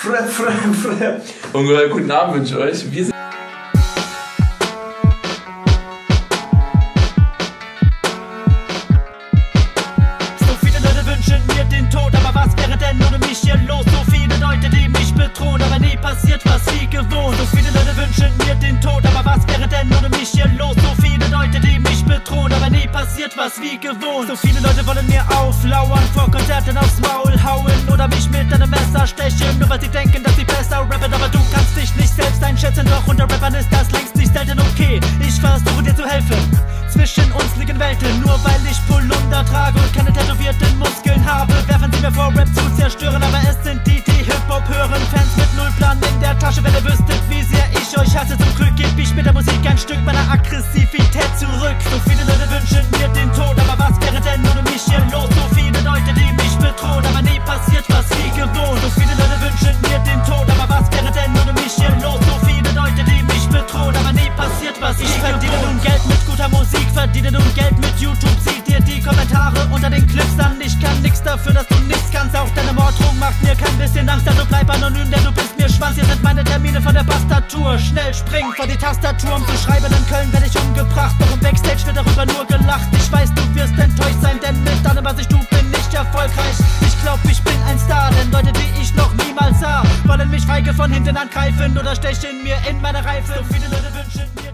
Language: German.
Und guten Abend wünsche ich euch. Wir sind so viele Leute wünschen mir den Tod, aber was wäre denn ohne mich hier los? So viele Leute, die mich bedrohen, aber nie passiert was wie gewohnt. So viele Leute wünschen mir den Tod, aber was wäre denn ohne mich hier los? So viele Leute, die mich bedrohen, aber nie passiert was wie gewohnt. So viele Leute wollen mir auflauern, vor Konzerten aufs Maul hauen oder mich mit einem Messer stechen, nur weil sie denken, dass sie besser rappen. Aber du kannst dich nicht selbst einschätzen, doch unter Rappern ist das längst nicht selten okay. Ich versuche dir zu helfen, zwischen uns liegen Welten. Nur weil ich Polunder trage und keine tätowierten Muskeln habe, werfen sie mir vor, Rap zu zerstören. Aber es sind die Hip-Hop hören, Fans mit null Plan in der Tasche. Wenn ihr wüsstet, wie sehr ich euch hasse, zum Glück geb ich mit der Musik ein Stück meiner Aggressivität zurück. So viele Leute wünschen mir den Tod, aber was wäre denn ohne mich hier los? So viele Leute, die mich bedrohen, aber nie passiert was wie gewohnt. So viele Leute wünschen mir den Tod, aber was wäre denn ohne mich hier los? So viele Leute, die mich bedrohen, aber nie passiert was wie gewohnt. Ich verdiene nun Geld mit guter Musik, verdiene nun Geld mit YouTube. Sieh dir die Kommentare unter den Clips an. Ich kann nix dafür, dass du nichts kannst. Auch deine Morddrohung macht mir kein bisschen Angst. Also bleib anonym, denn du bist mir Schwanz. Hier sind meine Termine von der Bastatur. Schnell spring vor die Tastatur, um zu schreiben. In Köln werde ich umgebracht, doch im Backstage wird darüber nur gelacht. Ich weiß, du wirst enttäuscht sein, denn mit allem, was ich tue, bin ich erfolgreich. Ich glaub, ich bin ein Star, denn Leute, die ich noch niemals sah, wollen mich feige von hinten angreifen oder stechen mir in meine Reifen. So viele Leute wünschen mir